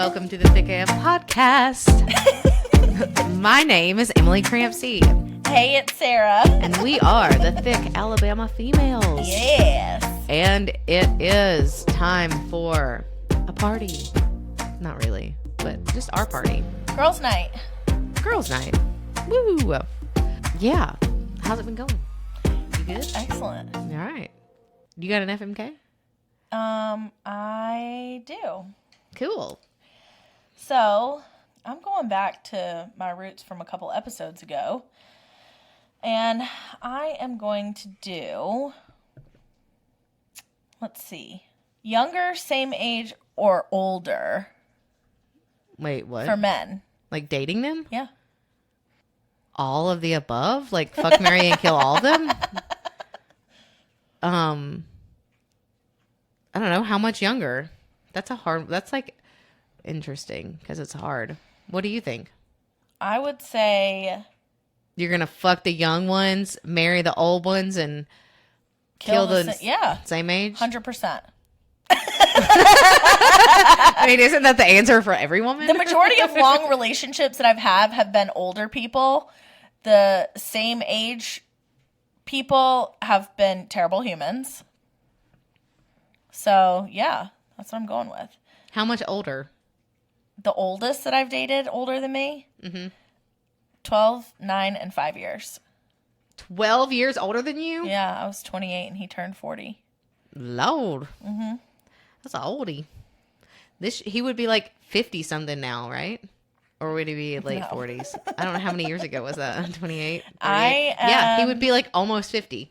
welcome to the Thick AF podcast. My name is Emily Crampsey. Hey, it's Sarah. And we are the Thick Alabama Females. Yes. And it is time for a party. Not really, but just our party. Girls' night. Girls' night. Woo! Yeah. How's it been going? You good? Excellent. All right. You got an FMK? I do. Cool. So, I'm going back to my roots from a couple episodes ago. And I am going to do, let's see, younger, same age, or older. Wait, what? For men. Like dating them? Yeah. All of the above? Like fuck, marry, and kill all of them? I don't know. How much younger? That's like interesting because it's hard. What do you think? I would say You're going to fuck the young ones, marry the old ones, and kill the same age? 100%. I mean, isn't that the answer for every woman? The majority of long relationships that I've had have been older people. The same age people have been terrible humans. So, yeah, that's what I'm going with. How much older? The oldest that I've dated, older than me, 12, 9, and 5 years. 12 years older than you? Yeah, I was 28 and he turned 40. Lord. Mm-hmm. That's an oldie. He would be like 50-something now, right? Or would he be late 40s? I don't know how many years ago was that. 28? Yeah, he would be like almost 50.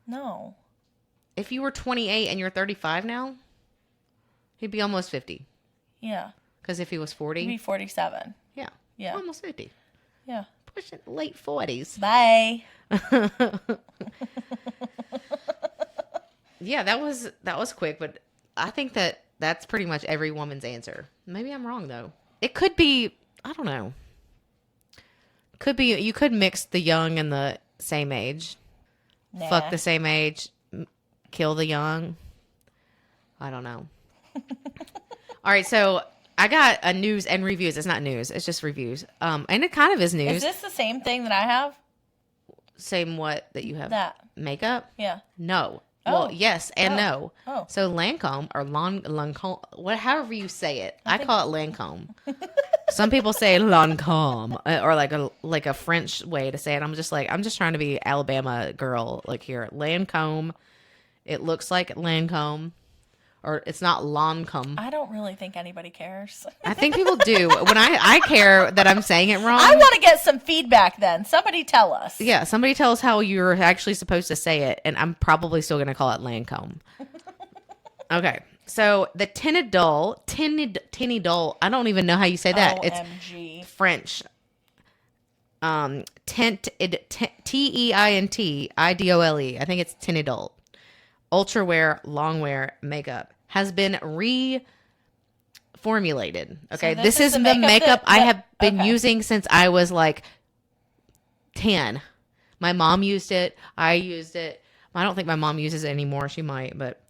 No. If you were 28 and you're 35 now, he'd be almost 50. Yeah. Because if he was 40... He'd be 47. Yeah. Yeah. Almost 50. Yeah. Pushing late 40s. Bye. Yeah, that was quick, but I think that's pretty much every woman's answer. Maybe I'm wrong, though. It could be, I don't know. Could be, you could mix the young and the same age. Nah. Fuck the same age. Kill the young. I don't know. All right, so I got a news and reviews. It's not news. It's just reviews. And it kind of is news. Is this the same thing that I have? Same what that you have? That. Makeup? Yeah. No. Oh. Well, yes and no. Oh. So Lancome or Lancome, however you say it. I call it Lancome. Some people say Lancome or like a French way to say it. I'm just trying to be Alabama girl like here. Lancome. It looks like Lancome. Or it's not Lancome. I don't really think anybody cares. I think people do. When I care that I'm saying it wrong. I want to get some feedback then. Somebody tell us. Yeah, somebody tell us how you're actually supposed to say it, and I'm probably still going to call it Lancome. Okay, so the Tinidol, I don't even know how you say that. OMG. It's French. Teintidole. I think it's Tinidol. Ultra wear, long wear makeup has been reformulated. Okay, So this is the makeup I have been using since I was like 10. My mom used it. I used it. I don't think my mom uses it anymore. She might, but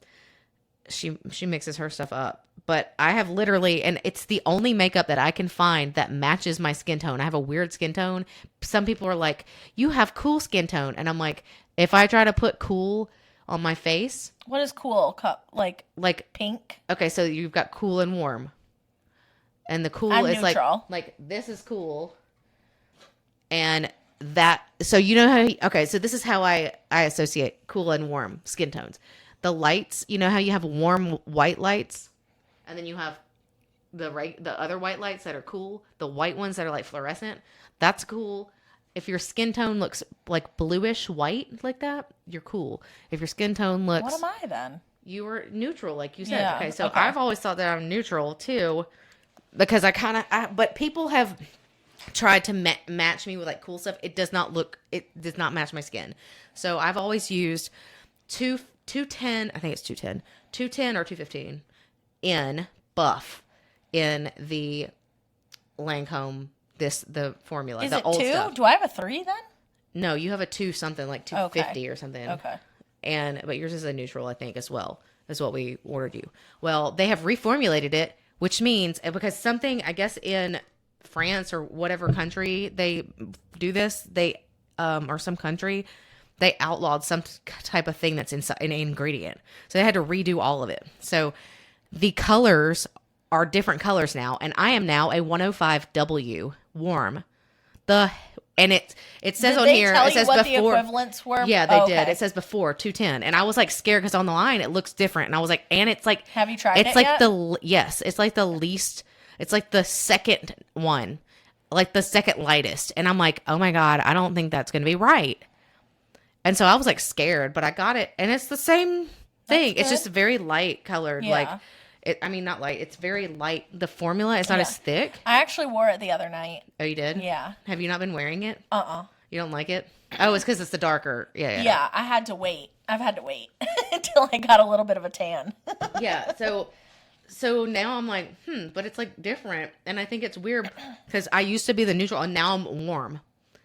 she mixes her stuff up. But I have literally, and it's the only makeup that I can find that matches my skin tone. I have a weird skin tone. Some people are like, "You have cool skin tone," and I'm like, if I try to put cool on my face. What is cool? Like pink? Okay, so you've got cool and warm. And the cool I'm is neutral. like this is cool. And that, so you know how, okay, so this is how I associate cool and warm skin tones. The lights, you know how you have warm white lights? And then you have the other white lights that are cool. The white ones that are like fluorescent. That's cool. If your skin tone looks like bluish white like that, you're cool. If your skin tone looks... What am I then? You were neutral, like you said. Yeah, okay, so okay. I've always thought that I'm neutral, too. Because but people have tried to match me with, like, cool stuff. It does not match my skin. So I've always used 210, I think it's 210 or 215 in buff in the Lancome... the formula. Is the it old 2? stuff. Do I have a 3 then? No, you have a 2 something, like 250 or something. Okay. But yours is a neutral, I think, as well, is what we ordered you. Well, they have reformulated it which means because something, I guess in France or whatever country they do this, they or some country, they outlawed some type of thing that's inside an ingredient. So they had to redo all of it. So the colors are different colors now, and I am now a 105W warm. And it says on here, it says what before the equivalents were. Yeah, they did. It says before 210, and I was like scared because on the line it looks different, and I was like, and it's like, have you tried it's it like yet? yes, it's like the least, it's like the second one, like the second lightest, and I'm like, oh my god, I don't think that's gonna be right, and so I was like scared, but I got it, and it's the same thing. It's just very light colored, like. I mean, not light. It's very light. The formula is not as thick. I actually wore it the other night. Oh, you did? Yeah. Have you not been wearing it? Uh-uh. You don't like it? Oh, it's because it's the darker. Yeah. Yeah, I had to wait. I've had to wait until I got a little bit of a tan. Yeah. So now I'm like, but it's like different. And I think it's weird because I used to be the neutral and now I'm warm.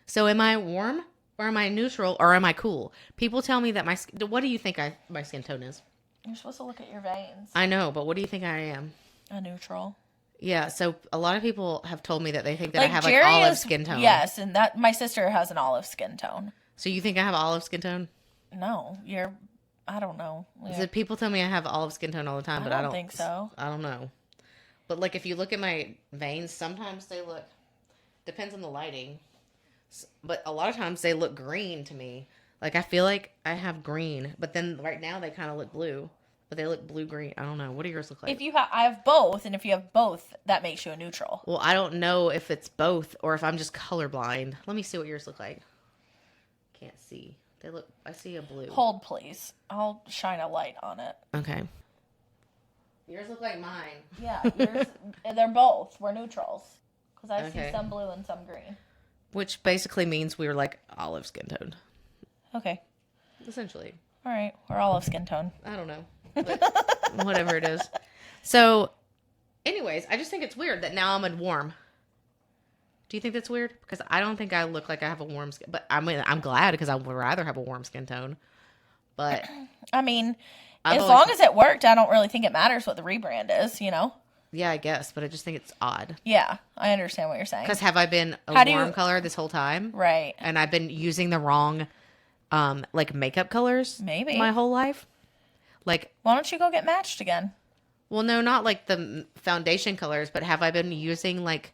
So am I warm or am I neutral or am I cool? People tell me that what do you think my skin tone is? You're supposed to look at your veins. I know, but what do you think I am? A neutral. Yeah, so a lot of people have told me that they think that like I have Jerry like olive is, skin tone. Yes, and that my sister has an olive skin tone. So you think I have olive skin tone? No, I don't know. Yeah. People tell me I have olive skin tone all the time, but I don't think so. I don't know. But like if you look at my veins, sometimes they look, depends on the lighting, but a lot of times they look green to me. Like I feel like I have green, but then right now they kind of look blue. But they look blue-green. I don't know. What do yours look like? I have both, and if you have both, that makes you a neutral. Well, I don't know if it's both or if I'm just colorblind. Let me see what yours look like. Can't see. I see a blue. Hold, please. I'll shine a light on it. Okay. Yours look like mine. Yeah, yours, they're both. We're neutrals. Because I see some blue and some green. Which basically means we're like olive skin tone. Okay. Essentially. All right. We're olive skin tone. I don't know. But whatever it is. So, anyways, I just think it's weird that now I'm in warm. Do you think that's weird? Because I don't think I look like I have a warm skin. But I mean, I'm glad because I would rather have a warm skin tone. But I mean, as long as it worked, I don't really think it matters what the rebrand is, you know? Yeah, I guess. But I just think it's odd. Yeah, I understand what you're saying. Because have I been a warm color this whole time? Right. And I've been using the wrong, like makeup colors. Maybe. My whole life. Like, why don't you go get matched again? Well, no, not like the foundation colors, but have I been using like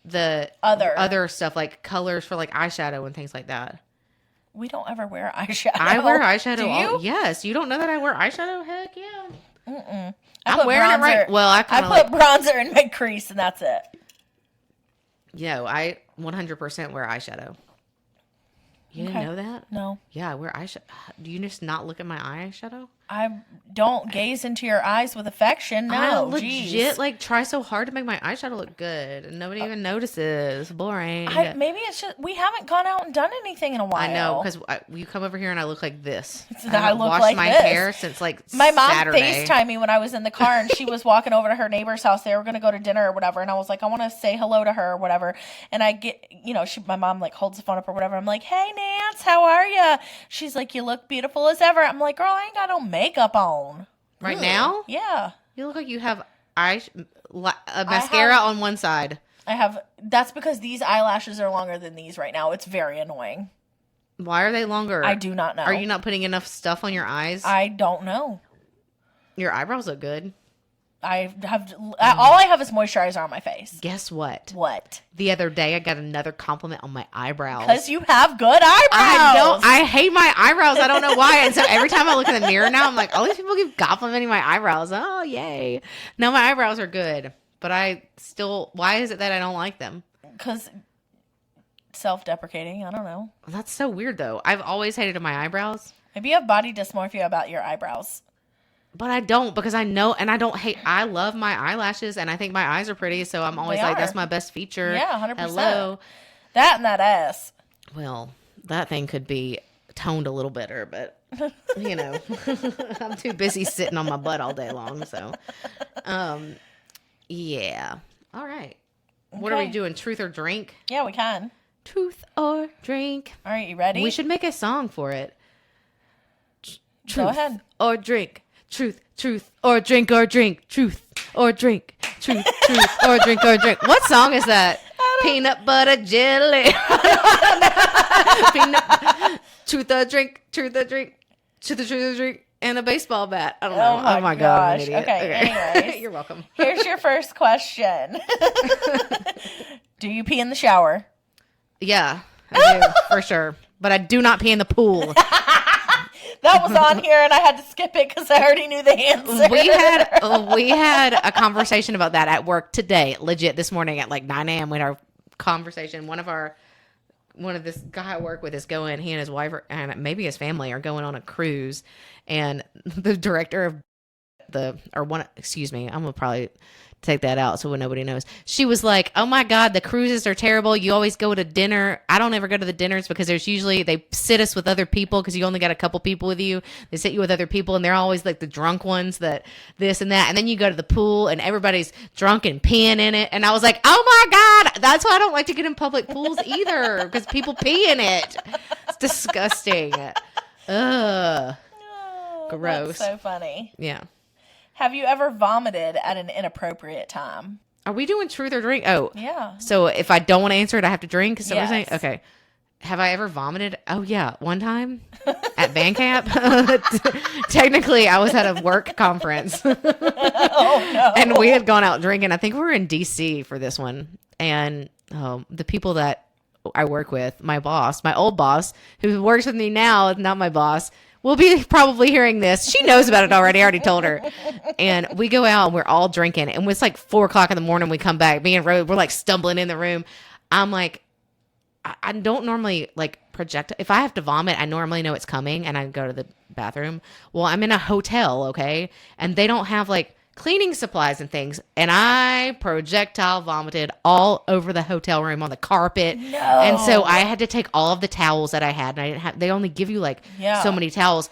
the other stuff, like colors for like eyeshadow and things like that? We don't ever wear eyeshadow. I wear eyeshadow. Do you? Yes. You don't know that I wear eyeshadow? Heck yeah. I'm wearing it right. Well, I put bronzer in my crease and that's it. Yeah, I 100% wear eyeshadow. You didn't know that? No. Yeah, I wear eyeshadow. Do you just not look at my eyeshadow? I don't gaze into your eyes with affection. No, I legit like try so hard to make my eyeshadow look good, and nobody even notices. Boring. Maybe it's just we haven't gone out and done anything in a while. I know because you come over here and I look like this. I look washed like my this. hair since like my mom Saturday. FaceTimed me when I was in the car, and she was walking over to her neighbor's house. They were going to go to dinner or whatever, and I was like, I want to say hello to her or whatever. And I get, my mom like holds the phone up or whatever. I'm like, hey Nance, how are you? She's like, you look beautiful as ever. I'm like, girl, I ain't got no makeup on. Right now? Yeah. You look like you have mascara on one side. That's because these eyelashes are longer than these right now. It's very annoying. Why are they longer? I do not know. Are you not putting enough stuff on your eyes? I don't know. Your eyebrows look good. All I have is moisturizer on my face. Guess what? What? The other day I got another compliment on my eyebrows. Because you have good eyebrows. I hate my eyebrows. I don't know why. And so every time I look in the mirror now, I'm like, all these people keep complimenting my eyebrows. Oh, yay. No, my eyebrows are good. But why is it that I don't like them? Because self-deprecating. I don't know. That's so weird, though. I've always hated my eyebrows. Maybe you have body dysmorphia about your eyebrows. But I don't, because I know, and I don't hate, I love my eyelashes, and I think my eyes are pretty, so I'm always like, that's my best feature. Yeah, 100%. Hello. That and that ass. Well, that thing could be toned a little better, but, I'm too busy sitting on my butt all day long, so. Yeah. All right. Okay. What are we doing, truth or drink? Yeah, we can. Truth or drink. All right, you ready? We should make a song for it. Go ahead. Or drink. truth, truth, or drink, truth, or drink, truth, truth, or drink, or drink. What song is that? Peanut butter jelly. Truth or drink, truth or drink, truth or drink, and a baseball bat. I don't know. Oh my God, I'm an idiot. Okay. Anyways, you're welcome. Here's your first question. Do you pee in the shower? Yeah, I do, for sure. But I do not pee in the pool. That was on here, and I had to skip it because I already knew the answer. We had a conversation about that at work today, legit this morning at like 9 a.m. We had our conversation. One of this guy I work with is going, he and his wife and maybe his family are going on a cruise, and the director of I'm gonna probably take that out so nobody knows. She was like, oh my God, the cruises are terrible. You always go to dinner. I don't ever go to the dinners because they sit us with other people because you only got a couple people with you. They sit you with other people and they're always like the drunk ones that this and that. And then you go to the pool and everybody's drunk and peeing in it. And I was like, oh my God, that's why I don't like to get in public pools either, because people pee in it. It's disgusting. Ugh. Oh, gross. That's so funny. Yeah. Have you ever vomited at an inappropriate time? Are we doing truth or drink? Oh, yeah. So if I don't want to answer it, I have to drink? Is that what you're Yes. saying? Okay. Have I ever vomited? Oh, yeah. One time at band camp. Technically, I was at a work conference. Oh, no. And we had gone out drinking. I think we were in D.C. for this one. And the people that I work with, my boss, my old boss, who works with me now, not my boss, will be probably hearing this. She knows about it already. I already told her. And we go out and we're all drinking. And it's like 4:00 in the morning. We come back. Me and Rose, we're like stumbling in the room. I'm like, I don't normally like project. If I have to vomit, I normally know it's coming and I go to the bathroom. Well, I'm in a hotel, okay? And they don't have like cleaning supplies and things. And I projectile vomited all over the hotel room on the carpet. No. And so I had to take all of the towels that I had, and I didn't have, they only give you like so many towels,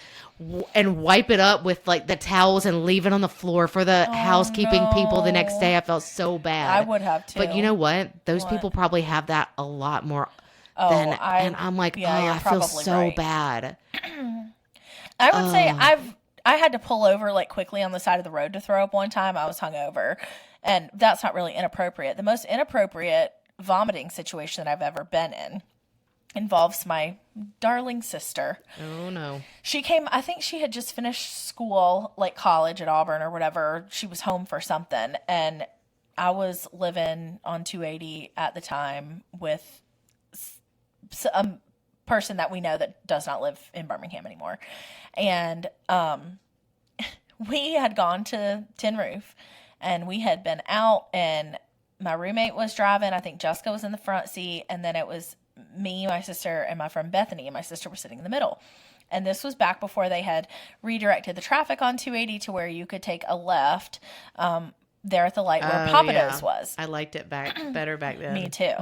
and wipe it up with like the towels and leave it on the floor for the housekeeping people the next day. I felt so bad. I would have too. But you know what? Those people probably have that a lot more and I'm like, I feel so bad. I would say I had to pull over like quickly on the side of the road to throw up one time. I was hungover, and that's not really inappropriate. The most inappropriate vomiting situation that I've ever been in involves my darling sister. Oh no. She came, I think she had just finished school, like college at Auburn or whatever. She was home for something, and I was living on 280 at the time with a person that we know that does not live in Birmingham anymore. And we had gone to Tin Roof, and we had been out, and my roommate was driving. I think Jessica was in the front seat, and then it was me, my sister, and my friend Bethany, and my sister was sitting in the middle. And this was back before they had redirected the traffic on 280 to where you could take a left there at the light where Papados was. I liked it better back then. Me too.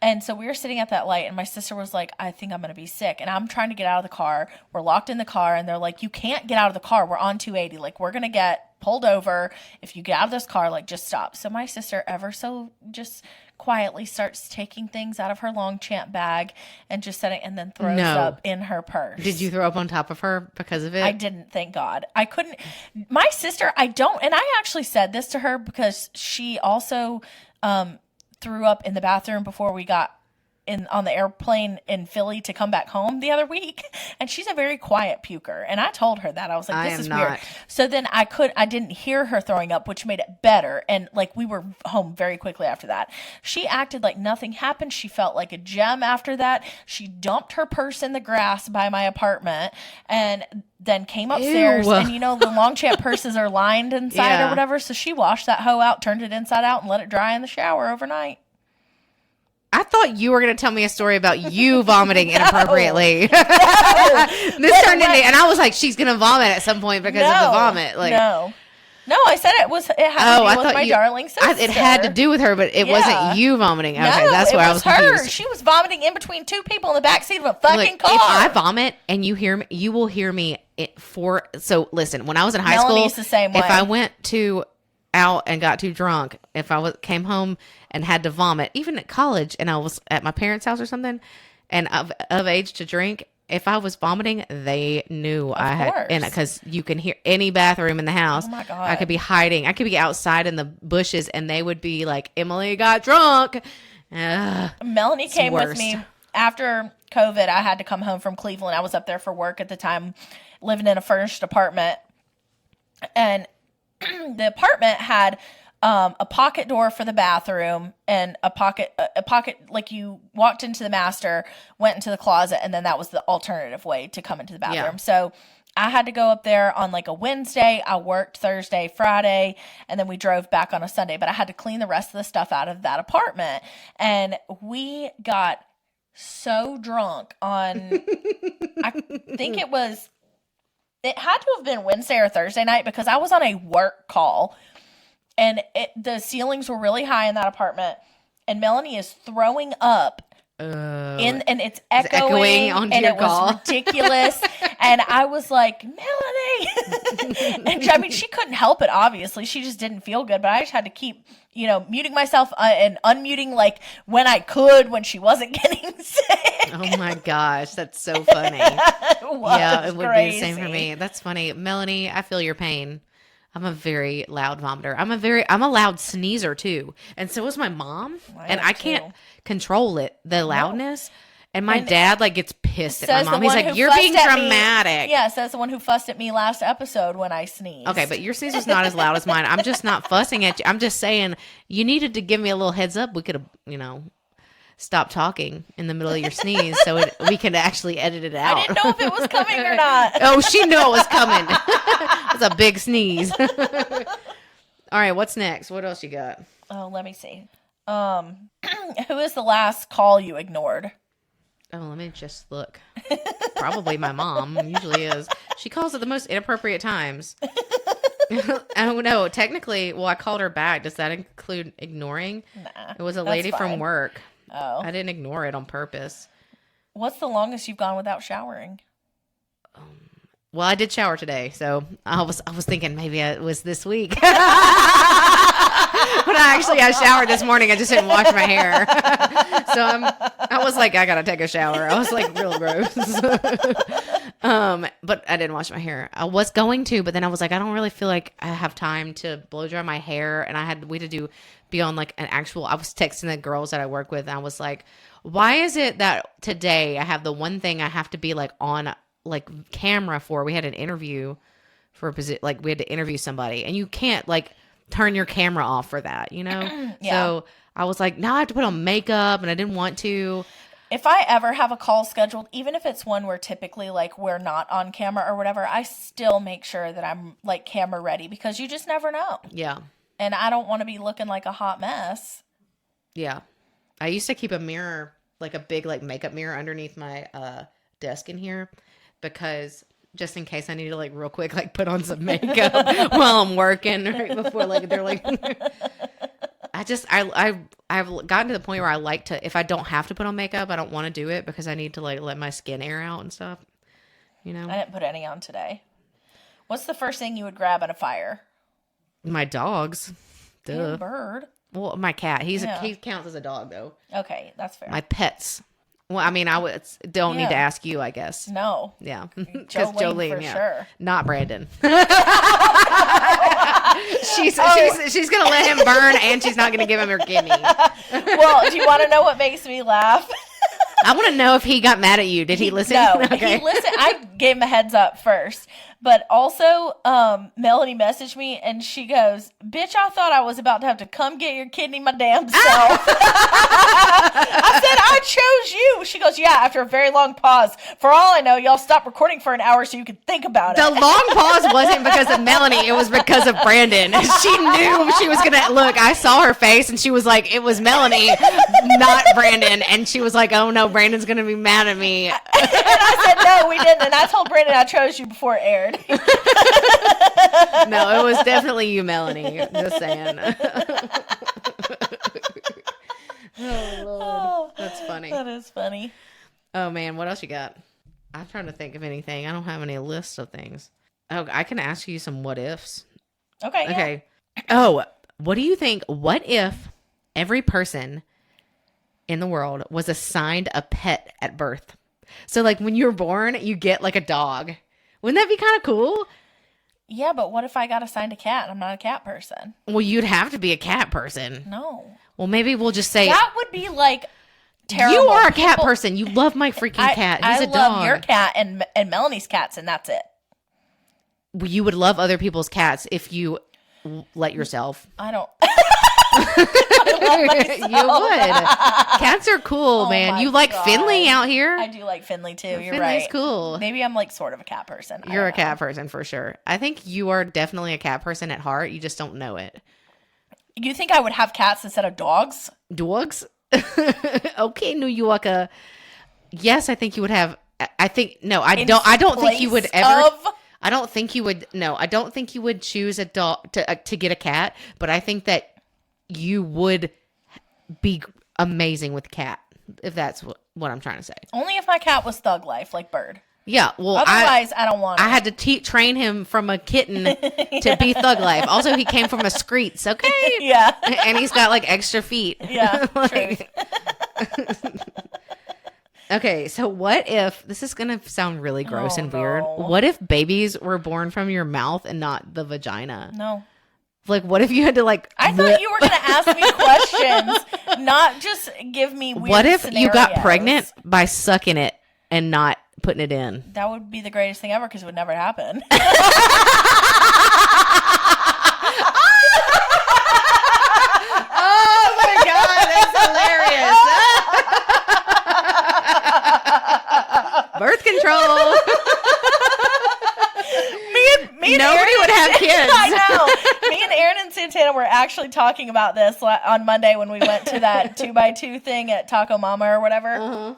And so we were sitting at that light, and my sister was like, I think I'm going to be sick. And I'm trying to get out of the car. We're locked in the car, and they're like, you can't get out of the car. We're on 280. Like, we're going to get pulled over. If you get out of this car, like, just stop. So my sister ever so just quietly starts taking things out of her long champ bag and just setting, and then throws up in her purse. Did you throw up on top of her because of it? I didn't, thank God. I couldn't. My sister, and I actually said this to her because she also threw up in the bathroom before we got on the airplane in Philly to come back home the other week. And she's a very quiet puker. And I told her that. I was like, this is weird. So then I didn't hear her throwing up, which made it better. And like, we were home very quickly after that. She acted like nothing happened. She felt like a gem after that. She dumped her purse in the grass by my apartment and then came upstairs. Ew. And the Longchamp purses are lined inside or whatever. So she washed that hoe out, turned it inside out, and let it dry in the shower overnight. I thought you were going to tell me a story about you vomiting inappropriately. This turned into, and I was like, she's going to vomit at some point because of the vomit. Like, no, I said it had to do with my darling sister. It had to do with her, but it wasn't you vomiting. Okay, that's why I was confused. She was vomiting in between two people in the backseat of a fucking car. If I vomit and you hear me, you will hear me so listen, when I was in high school, the same way. If I went out and got too drunk, if I came home and had to vomit, even at college, and I was at my parents' house or something, and of age to drink, if I was vomiting, they knew I had, and course. because you can hear any bathroom in the house. Oh my God. I could be hiding. I could be outside in the bushes, and they would be like, "Emily got drunk." Melanie came with worst. me after COVID. I had to come home from Cleveland. I was up there for work at the time, living in a furnished apartment, and the apartment had a pocket door for the bathroom and a pocket like you walked into the master, went into the closet, and then that was the alternative way to come into the bathroom. Yeah. So I had to go up there on like a Wednesday. I worked Thursday, Friday, and then we drove back on a Sunday. But I had to clean the rest of the stuff out of that apartment. And we got so drunk on, I think it had to have been Wednesday or Thursday night because I was on a work call. And the ceilings were really high in that apartment. And Melanie is throwing up. And it's echoing onto and your it call. was ridiculous. And I was like, Melanie. And I mean, she couldn't help it, obviously. She just didn't feel good. But I just had to keep, muting myself and unmuting like when I could when she wasn't getting sick. Oh my gosh, that's so funny. It would be the same for me. That's funny. Melanie, I feel your pain. I'm a very loud vomiter. I'm a loud sneezer too. And so is my mom. And I can't control it, the loudness. And my dad like gets pissed at my mom. He's like, "You're being dramatic." Yeah, says the one who fussed at me last episode when I sneezed. Okay, but your sneeze was not as loud as mine. I'm just not fussing at you. I'm just saying you needed to give me a little heads up. We could have, stop talking in the middle of your sneeze so we could actually edit it out. I didn't know if it was coming or not. Oh, she knew it was coming. It was a big sneeze. All right, what's next? What else you got? Oh, let me see. Who is the last call you ignored? Oh, let me just look. Probably my mom. Usually is. She calls at the most inappropriate times. Oh, no. Technically, I called her back. Does that include ignoring? Nah. It was a lady from work. Oh. I didn't ignore it on purpose. What's the longest you've gone without showering? Well, I did shower today, so I was thinking maybe it was this week. But I showered this morning. I just didn't wash my hair. So I was like, I gotta take a shower. I was like real gross. But I didn't wash my hair. I was going to, but then I was like, I don't really feel like I have time to blow dry my hair, and we had to be on like an actual. I was texting the girls that I work with, and I was like, why is it that today I have the one thing I have to be like on like camera for? We had an interview for a position, like we had to interview somebody, and you can't like turn your camera off for that, Yeah. So I was like, no, I have to put on makeup, and I didn't want to. If I ever have a call scheduled, even if it's one where typically like we're not on camera or whatever, I still make sure that I'm like camera ready because you just never know. Yeah. And I don't want to be looking like a hot mess. Yeah. I used to keep a mirror, like a big like makeup mirror underneath my desk in here because just in case I need to like real quick like put on some makeup while I'm working right before like they're like I've gotten to the point where I like to, if I don't have to put on makeup, I don't want to do it because I need to like let my skin air out and stuff. I didn't put any on today. What's the first thing you would grab at a fire? My dogs. Duh. And a bird. Well, my cat. He counts as a dog though. Okay, that's fair. My pets. Well, I mean, don't need to ask you, I guess. No. Yeah. Because Jolene, for sure. Not Brandon. She's going to let him burn, and she's not going to give him her kidney. Well, do you want to know what makes me laugh? I want to know if he got mad at you. Did he listen? No, Okay. he listened. I gave him a heads up first. But also, Melanie messaged me, and she goes, "Bitch, I thought I was about to have to come get your kidney my damn self." I said, "I chose you." She goes, "Yeah," after a very long pause. "For all I know, y'all stopped recording for an hour so you could think about it." The long pause wasn't because of Melanie. It was because of Brandon. She knew she was going to look. I saw her face, and she was like, it was Melanie, not Brandon. And she was like, oh, no, Brandon's going to be mad at me. And I said, "No, we didn't." And I told Brandon I chose you before it aired. No, it was definitely you, Melanie. Just saying. Oh, Lord. That's funny. That is funny. Oh, man. What else you got? I'm trying to think of anything. I don't have any lists of things. Oh, I can ask you some what ifs. Okay. Yeah. Okay. Oh, what do you think? What if every person in the world was assigned a pet at birth? So like when you're born, you get like a dog. Wouldn't that be kind of cool? Yeah, but what if I got assigned a cat and I'm not a cat person? Well, you'd have to be a cat person. No. Well, maybe we'll just say that would be like terrible. You are a cat person. You love my freaking cat. He's a dog. I love your cat and Melanie's cats, and that's it. You would love other people's cats if you let yourself. I don't. You would. Cats are cool, man. You like Finley out here. I do like Finley too. You're Finley's right. Cool. Maybe I'm like sort of a cat person. You're a cat person for sure. I think you are definitely a cat person at heart. You just don't know it. You think I would have cats instead of dogs? Dogs? Okay, New Yorker. Yes, I think you would have. I think no. I don't think you would ever. I don't think you would. No, I don't think you would choose a dog to get a cat. But I think that you would be amazing with cat. If that's what I'm trying to say. Only if my cat was thug life, like Bird. Yeah, well, otherwise I don't want it. I had to train him from a kitten to be thug life. Also, he came from a screech, okay? Yeah. And he's got like extra feet. Yeah, like, okay, so what if, this is going to sound really gross and weird. No. What if babies were born from your mouth and not the vagina? No. Like, what if you had to like... I thought you were going to ask me questions, not just give me weird What if scenarios. you got pregnant by sucking it and not putting it in? That would be the greatest thing ever because it would never happen. Oh my God, that's hilarious. Birth control. Me and nobody would have kids. I know. Me and Aaron and Santana were actually talking about this on Monday when we went to that 2x2 thing at Taco Mama or whatever. Uh-huh.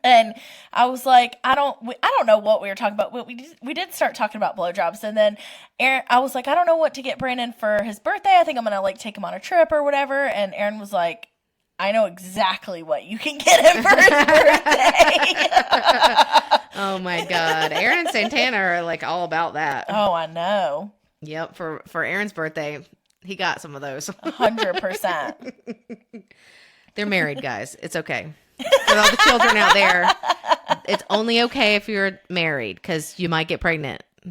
And I was like, I don't know what we were talking about. We did start talking about blowjobs, and then I was like, I don't know what to get Brandon for his birthday. I think I'm gonna like take him on a trip or whatever. And Aaron was like, I know exactly what you can get him for his birthday. Oh my God, Aaron and Santana are like all about that. Oh, I know. Yep, for Aaron's birthday, he got some of those. 100%. They're married, guys. It's okay. For all the children out there, it's only okay if you're married because you might get pregnant. Oh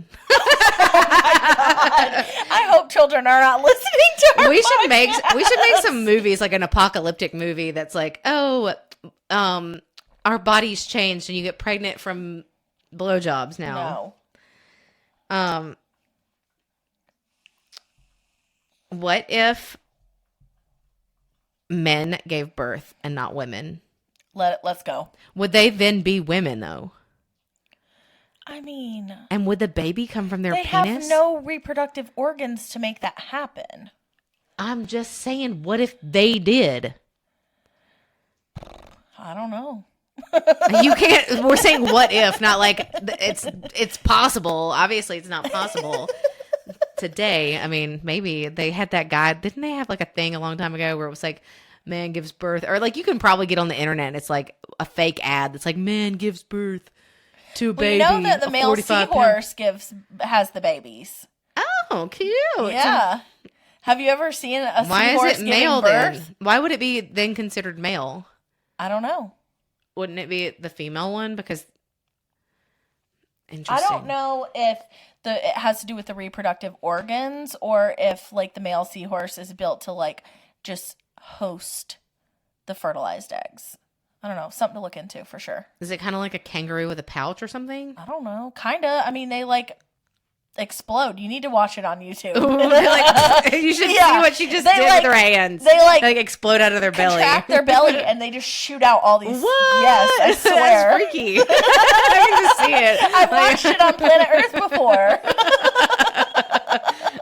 my God. I hope children are not listening to our we should make podcast. some movies, like an apocalyptic movie that's like, our bodies changed and you get pregnant from blowjobs now. No. What if men gave birth and not women? Let's go. Would they then be women though? I mean, and would the baby come from their penis? They have no reproductive organs to make that happen. I'm just saying, what if they did? I don't know. You can't. We're saying what if, not like it's possible. Obviously, it's not possible today. I mean, maybe they had that guy. Didn't they have like a thing a long time ago where it was like, man gives birth, or like you can probably get on the internet and it's like a fake ad that's like, man gives birth to a baby. We know that the male seahorse has the babies. Oh, cute. Yeah. Have you ever seen a Why seahorse is it male giving birth? then? Why would it be then considered male? I don't know. Wouldn't it be the female one? Because interesting. I don't know if it has to do with the reproductive organs or if like the male seahorse is built to like just host the fertilized eggs. I don't know. Something to look into for sure. Is it kind of like a kangaroo with a pouch or something? I don't know. Kind of. I mean, they like explode. You need to watch it on YouTube. You should see what she just did with her hands. They like explode out of their belly. Contract their belly and they just shoot out all these. What? Yes, I swear. That's freaky. I can just see it. I've watched it on Planet Earth before.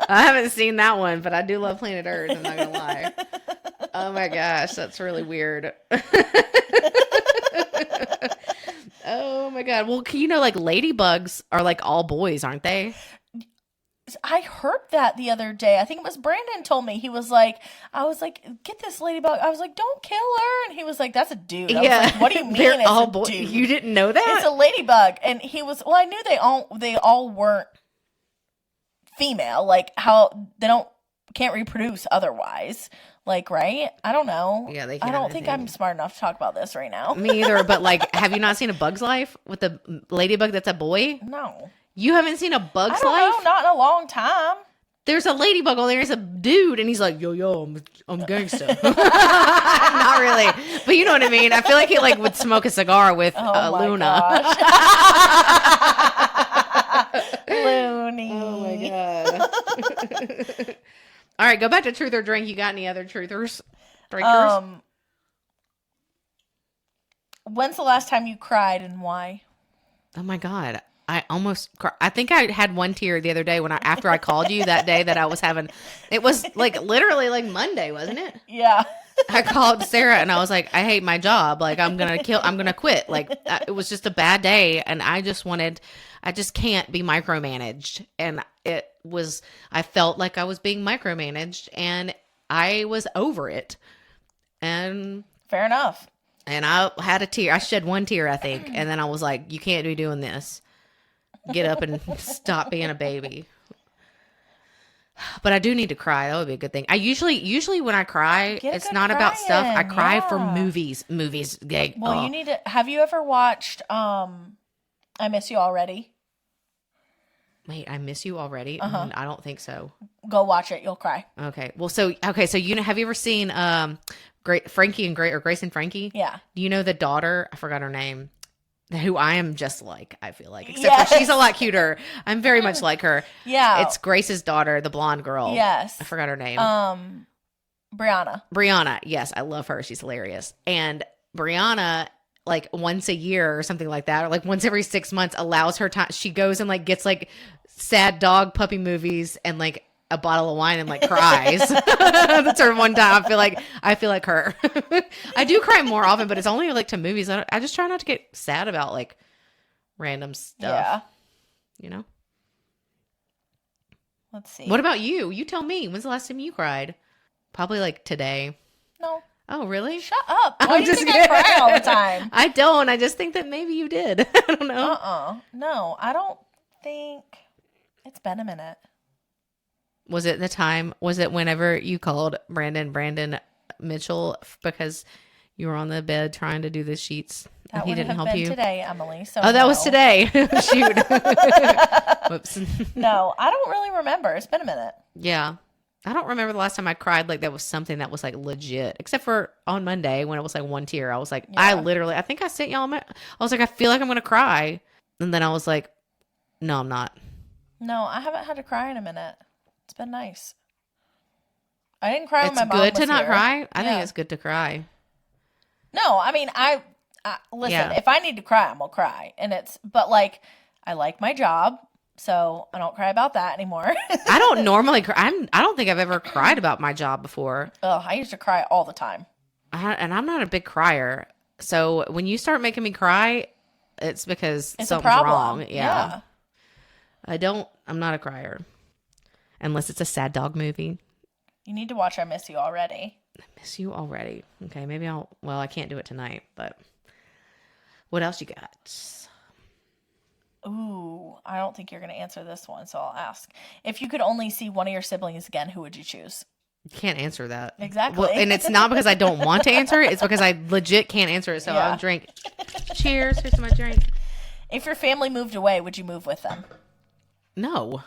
I haven't seen that one, but I do love Planet Earth. I'm not gonna lie. Oh my gosh, that's really weird. Oh my God. Well, like ladybugs are like all boys, aren't they? I heard that the other day. I think it was Brandon told me. He was like, I was like, get this ladybug. I was like, don't kill her. And he was like, that's a dude. I was like, what do you mean They're it's all a boys? dude? You didn't know that? It's a ladybug. And he was, well, I knew they all weren't female. Like how they don't can't reproduce otherwise. Like, right? I don't know. Yeah, they I can't, don't I think think. I'm smart enough to talk about this right now. Me either, but like, have you not seen A Bug's Life with the ladybug that's a boy? No. You haven't seen A Bug's I don't Life? know. Not in a long time. There's a ladybug on there. It's a dude, and he's like, yo, I'm gangsta. Not really, but you know what I mean. I feel like he like would smoke a cigar with Luna. Looney. Oh my god. All right, go back to truth or drink. You got any other truthers? Drinkers? When's the last time you cried and why? Oh my god. I almost I think I had one tear the other day after I called you that day that I was having. It was like literally like Monday, wasn't it? Yeah. I called Sarah and I was like, I hate my job. Like I'm going to quit. Like it was just a bad day. And I just can't be micromanaged. And I felt like I was being micromanaged and I was over it. And fair enough. And I had a tear. I shed one tear, I think. And then I was like, you can't be doing this. Get up and stop being a baby. But I do need to cry. That would be a good thing. I usually when I cry, it's not about stuff. I cry for movies. Well, you need to. Have you ever watched I Miss You Already? Wait, I Miss You Already? I don't think so. Go watch it. You'll cry. Okay. Well, so have you ever seen Frankie and Grace and Frankie? Yeah. Do you know the daughter? I forgot her name. Who I am just like, I feel like. Except for she's a lot cuter. I'm very much like her. Yeah. It's Grace's daughter, the blonde girl. Yes. I forgot her name. Brianna. Yes, I love her. She's hilarious. And Brianna, like once a year or something like that, or like once every 6 months, allows her time. She goes and like gets like sad dog puppy movies and like a bottle of wine and like cries. That's her one time. I feel like her. I do cry more often, but it's only like to movies. I just try not to get sad about like random stuff. Yeah. You know? Let's see. What about you? You tell me. When's the last time you cried? Probably like today. No. Oh, really? Shut up. Why do you think I cry all the time? I don't. I just think that maybe you did. I don't know. No, I don't think. It's been a minute. Was it whenever you called Brandon Mitchell because you were on the bed trying to do the sheets and he didn't help you? Today, Emily. So that was today. Shoot. Whoops. No, I don't really remember. It's been a minute. Yeah. I don't remember the last time I cried like that was something that was like legit, except for on Monday when it was like one tear. I was like, yeah. I think I sent y'all I was like, I feel like I'm going to cry. And then I was like, no, I'm not. No, I haven't had to cry in a minute. It's been nice. I didn't cry when my mom was here. It's good to not cry? I think Yeah. it's good to cry. No, I mean, I listen, Yeah. if I need to cry, I'm going to cry. But like, I like my job, so I don't cry about that anymore. I don't normally cry. I don't think I've ever cried about my job before. Oh, I used to cry all the time. And I'm not a big crier. So when you start making me cry, it's because It's something's a problem. wrong. Yeah. I'm not a crier. Unless it's a sad dog movie. You need to watch I Miss You Already. I Miss You Already. Okay, maybe I can't do it tonight, but what else you got? Ooh, I don't think you're going to answer this one, so I'll ask. If you could only see one of your siblings again, who would you choose? You can't answer that. Exactly. Well, and it's not because I don't want to answer it. It's because I legit can't answer it, so Yeah. I'll drink. Cheers. Here's my drink. If your family moved away, would you move with them? No.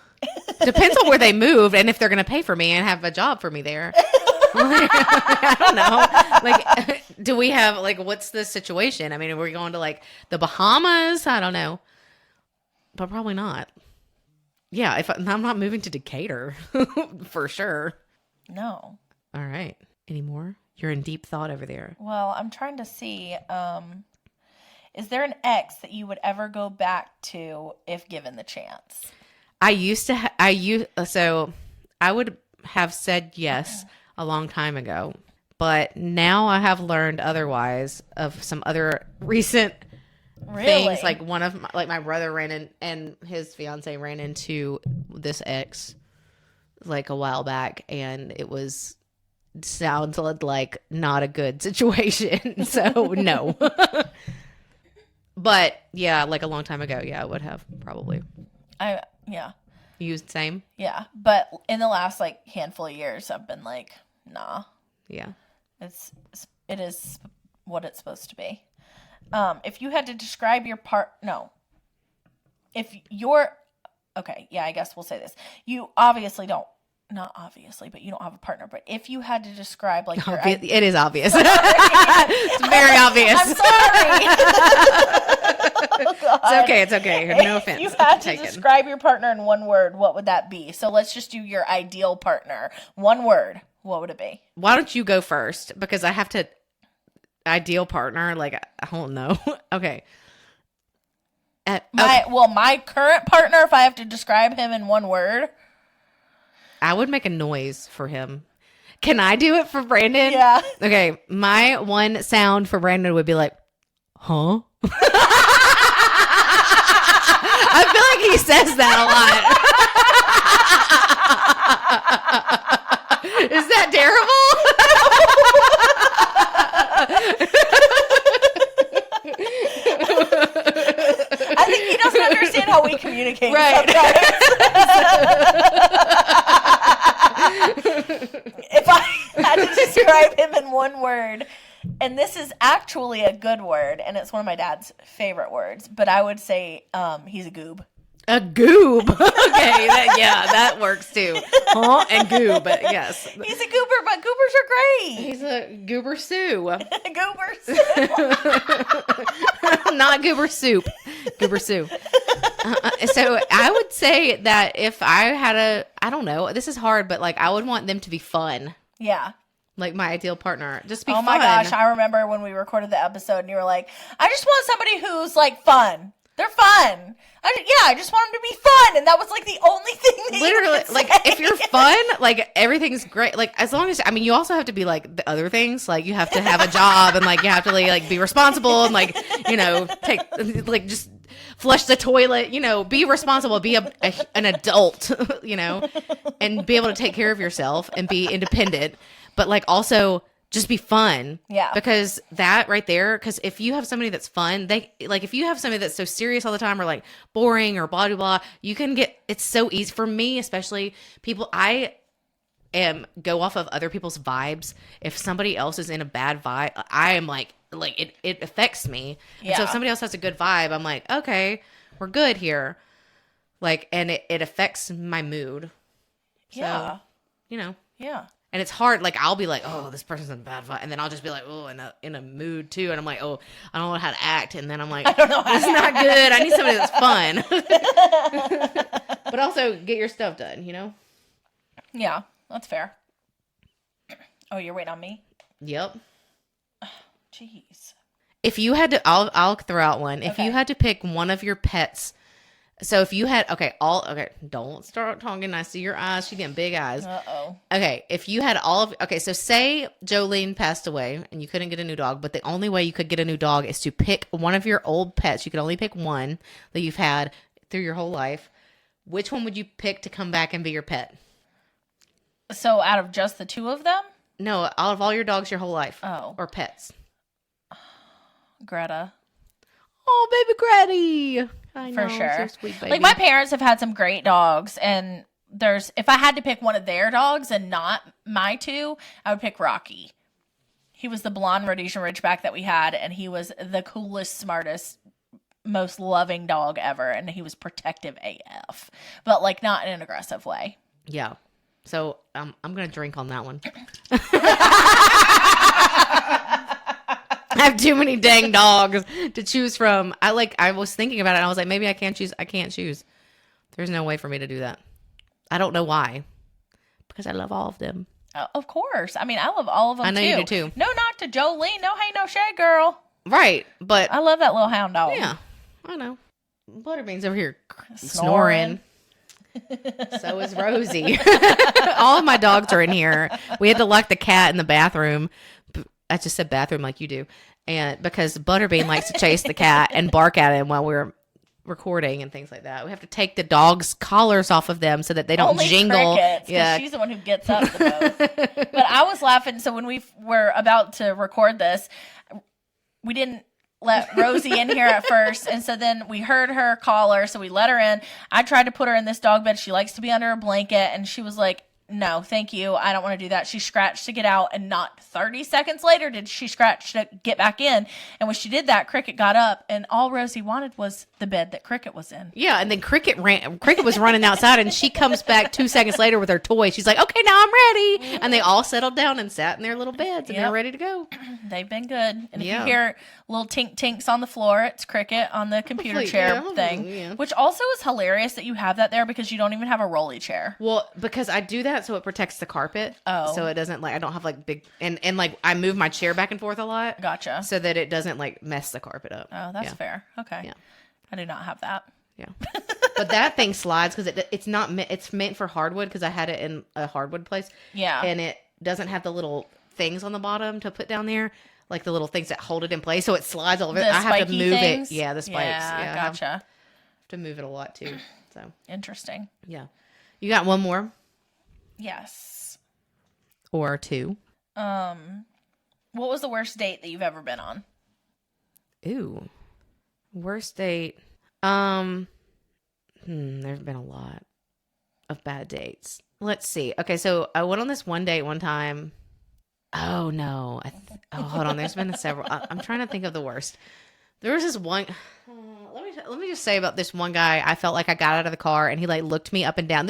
Depends on where they moved and if they're going to pay for me and have a job for me there. I don't know. Like, do we have, like, what's the situation? I mean, are we going to, like, the Bahamas? I don't know. But probably not. Yeah, I'm not moving to Decatur for sure. No. All right. Any more? You're in deep thought over there. Well, I'm trying to see. Is there an ex that you would ever go back to if given the chance? So I would have said yes a long time ago, but now I have learned otherwise of some other recent things. Like my brother and his fiance ran into this ex like a while back, and it sounded like not a good situation. So no. But yeah, like a long time ago, yeah, I would have probably. Yeah. You same? Yeah. But in the last like handful of years, I've been like, nah. Yeah. It is what it's supposed to be. If you had to describe your okay, yeah, I guess we'll say this. You obviously don't, not obviously, but you don't have a partner. But if you had to describe like your, it is obvious. It's very obvious. I'm sorry. Oh, It's okay. No offense. If you had to describe your partner in one word, what would that be? So let's just do your ideal partner. One word. What would it be? Why don't you go first? Because I have to. Ideal partner, like I don't know. Okay. My current partner, if I have to describe him in one word, I would make a noise for him. Can I do it for Brandon? Yeah. Okay. My one sound for Brandon would be like, huh? I feel like he says that a lot. Is that terrible? I think he doesn't understand how we communicate. Right. If I had to describe him in one word, and this is actually a good word, and it's one of my dad's favorite words, but I would say he's a goob. A goob. Okay, that works too. Huh? And goob, yes. He's a goober, but goobers are great. He's a goober Sue. Goobers. Not goober soup. Goober Sue. So I would say that if I had I don't know, this is hard, but like I would want them to be fun. Yeah. Like my ideal partner. Just be fun. Oh my gosh, I remember when we recorded the episode and you were like, I just want somebody who's like fun. They're fun. I just want them to be fun. And that was like the only thing that literally, you could like, say. if you're fun, like, everything's great. Like, as long as, I mean, you also have to be, like, the other things. Like, you have to have a job and, like, you have to, like be responsible and, like, you know, just flush the toilet, you know, be responsible, be an adult, you know, and be able to take care of yourself and be independent. But, like, also just be fun. Yeah. Because that right there, because if you have somebody that's fun, if you have somebody that's so serious all the time or like boring or blah, blah, blah, you can it's so easy for me, especially I go off of other people's vibes. If somebody else is in a bad vibe, I am like it affects me. Yeah. And so if somebody else has a good vibe, I'm like, okay, we're good here. Like, and it affects my mood. Yeah. So, you know. Yeah. And it's hard. Like, I'll be like, oh, this person's in a bad vibe. And then I'll just be like, oh, in a mood too. And I'm like, oh, I don't know how to act. And then I'm like, I don't know this is not good. I need somebody that's fun. But also get your stuff done, you know? Yeah, that's fair. Oh, you're waiting on me? Yep. Jeez. If you had to, I'll throw out one. If you had to pick one of your pets. So if you had, don't start talking. I see your eyes. She's getting big eyes. Uh-oh. Okay, if you had so say Jolene passed away and you couldn't get a new dog, but the only way you could get a new dog is to pick one of your old pets. You could only pick one that you've had through your whole life. Which one would you pick to come back and be your pet? So out of just the two of them? No, out of all your dogs your whole life. Oh. Or pets. Greta. Oh, baby Gretty. I know, for sure. So sweet, baby. Like, my parents have had some great dogs, and if I had to pick one of their dogs and not my two, I would pick Rocky. He was the blonde Rhodesian Ridgeback that we had, and he was the coolest, smartest, most loving dog ever, and he was protective AF, but like not in an aggressive way. Yeah. So I'm gonna drink on that one. I have too many dang dogs to choose from. I was thinking about it and I was like, maybe I can't choose. There's no way for me to do that. I don't know why. Because I love all of them. Of course. I mean, I love all of them too. I know you do too. No knock to Jolene. No hey, no shade, girl. Right. But I love that little hound dog. Yeah. I know. Butterbean's over here snoring. So is Rosie. All of my dogs are in here. We had to lock the cat in the bathroom. I just said bathroom like you do. And because Butterbean likes to chase the cat and bark at him while we're recording and things like that. We have to take the dog's collars off of them so that they don't jingle. Crickets, yeah, she's the one who gets up the most. But I was laughing. So when we were about to record this, we didn't let Rosie in here at first. And so then we heard her call her. So we let her in. I tried to put her in this dog bed. She likes to be under a blanket. And she was like, no, thank you. I don't want to do that. She scratched to get out, and not 30 seconds later did she scratch to get back in. And when she did that, Cricket got up, and all Rosie wanted was the bed that Cricket was in. Yeah, and then Cricket was running outside, and she comes back 2 seconds later with her toy. She's like, okay, now I'm ready. And they all settled down and sat in their little beds, and they're ready to go. They've been good. And if you hear little tink-tinks on the floor, it's Cricket on the computer chair thing. Yeah. Which also is hilarious that you have that there, because you don't even have a rolly chair. Well, because I do that so it protects the carpet. Oh. So it doesn't, like, I don't have, like, big, and like, I move my chair back and forth a lot. Gotcha. So that it doesn't, like, mess the carpet up. Oh, that's fair. Okay. Yeah. I do not have that. Yeah. But that thing slides because it's meant for hardwood, because I had it in a hardwood place. Yeah. And it doesn't have the little things on the bottom to put down there, like the little things that hold it in place. So it slides all over. I have to move it. Yeah, the spikes. Yeah, gotcha. I have to move it a lot too. So interesting. Yeah. You got one more? Yes. Or two. What was the worst date that you've ever been on? Ooh. Worst date. There's been a lot of bad dates. Let's see. Okay, so I went on this one date one time. Oh no. Hold on. There's been several. I'm trying to think of the worst. There was this one. Let me just say about this one guy. I felt like I got out of the car and he like looked me up and down.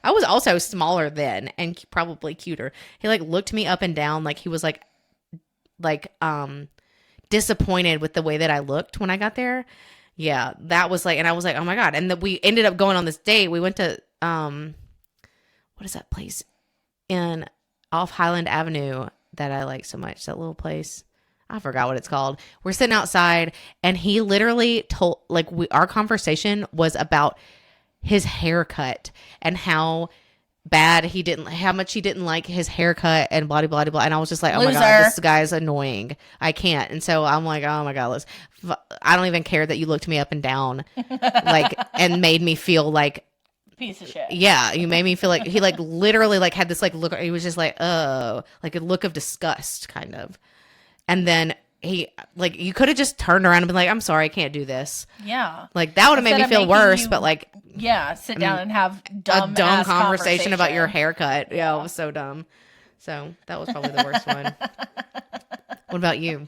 I was also smaller then and probably cuter. He like looked me up and down like he was like disappointed with the way that I looked when I got there. Yeah, that was like, and I was like, oh my God. And we ended up going on this date. We went to, what is that place off Highland Avenue that I like so much, that little place. I forgot what it's called. We're sitting outside and he literally told, like, our conversation was about his haircut and how much he didn't like his haircut and blah, blah, blah. And I was just like, oh my God, this guy's annoying. I can't. And so I'm like, oh my God, I don't even care that you looked me up and down, like, and made me feel like piece of shit. Yeah. You made me feel like he like literally like had this like look. He was just like, oh, like a look of disgust kind of. And then he like, you could have just turned around and been like, I'm sorry, I can't do this. Yeah. Like that would have made me feel worse, but like, yeah, sit down and have a dumb conversation about your haircut. Yeah, it was so dumb. So that was probably the worst one. What about you?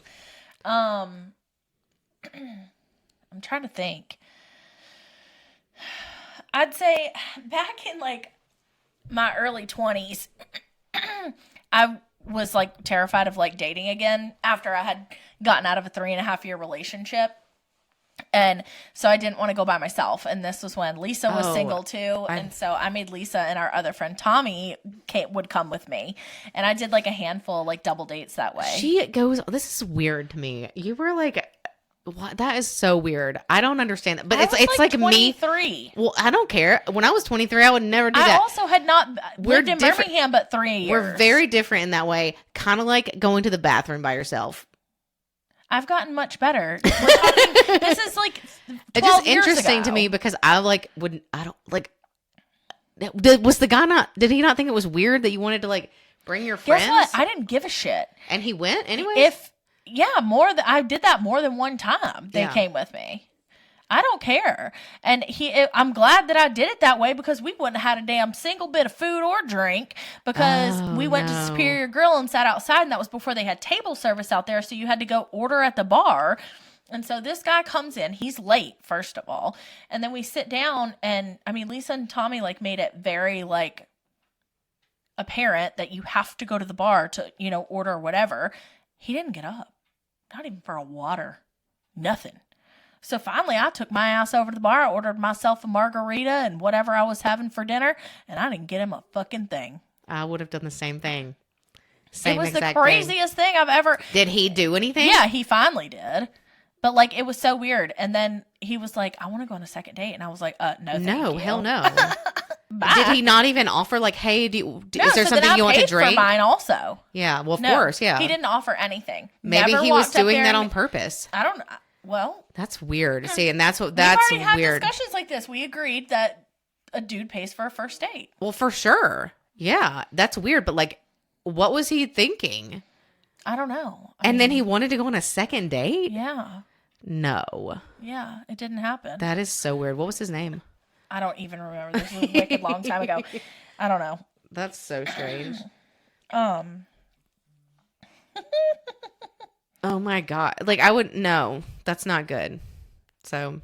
I'm trying to think. I'd say back in like my early 20s, I was like terrified of like dating again after I had gotten out of a 3.5-year relationship. And so I didn't want to go by myself. And this was when Lisa was single too. And so I made Lisa and our other friend Tommy would come with me. And I did like a handful of like double dates that way. This is weird to me. You were like, what? That is so weird. I don't understand that. But it's like 23. Me. Well, I don't care. When I was 23, I would never do that. I also had not lived in Birmingham but 3 years. We're very different in that way. Kind of like going to the bathroom by yourself. I've gotten much better. This is like 12 it's just years interesting ago. to me because I don't like. Was the guy not? Did he not think it was weird that you wanted to like bring your friends? Guess what? I didn't give a shit. And he went anyway. I did that more than one time. They came with me. I don't care. And I'm glad that I did it that way because we wouldn't have had a damn single bit of food or drink because we went to Superior Grill and sat outside, and that was before they had table service out there, so you had to go order at the bar. And so this guy comes in, he's late, first of all, and then we sit down, and I mean, Lisa and Tommy like made it very like apparent that you have to go to the bar to, order whatever. He didn't get up. Not even for a water. Nothing. So finally, I took my ass over to the bar. I ordered myself a margarita and whatever I was having for dinner, and I didn't get him a fucking thing. I would have done the same thing. It was the craziest thing I've ever... Did he do anything? Yeah, he finally did. But, like, it was so weird. And then he was like, I want to go on a second date. And I was like, no, thank you. Hell no. Did he not even offer, like, hey, is there something you want to drink? For mine also. Yeah, well, of course, yeah. He didn't offer anything. Maybe he was doing that on purpose. I don't know. Well, that's weird. See, and that's weird. We've already had discussions like this. We agreed that a dude pays for a first date. Well, for sure. Yeah, that's weird. But like, what was he thinking? I don't know. And then he wanted to go on a second date? Yeah. No. Yeah, it didn't happen. That is so weird. What was his name? I don't even remember. This was a wicked long time ago. I don't know. That's so strange. Oh my God. Like, I wouldn't know. That's not good. So,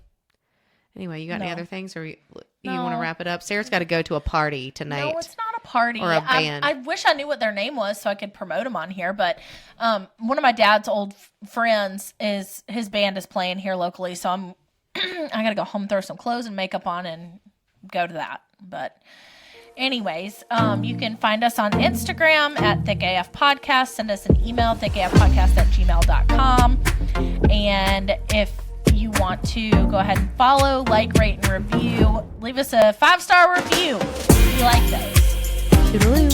anyway, you got any other things, or you want to wrap it up? Sarah's got to go to a party tonight. No, it's not a party. Or a band. I wish I knew what their name was so I could promote them on here. But one of my dad's old friends, his band is playing here locally. So I got to go home, throw some clothes and makeup on and go to that. But anyways, you can find us on Instagram at ThickAF Podcast. Send us an email, thickafpodcast@gmail.com. And if you want to go ahead and follow, like, rate, and review, leave us a 5-star review. We like those. Toodaloo.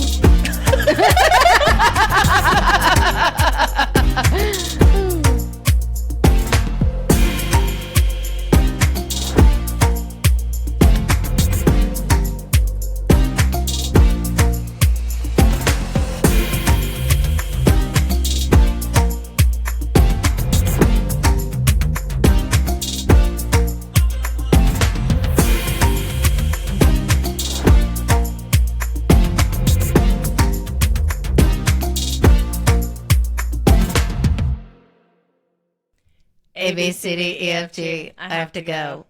A, B, C, D, E, F, G. I have to go.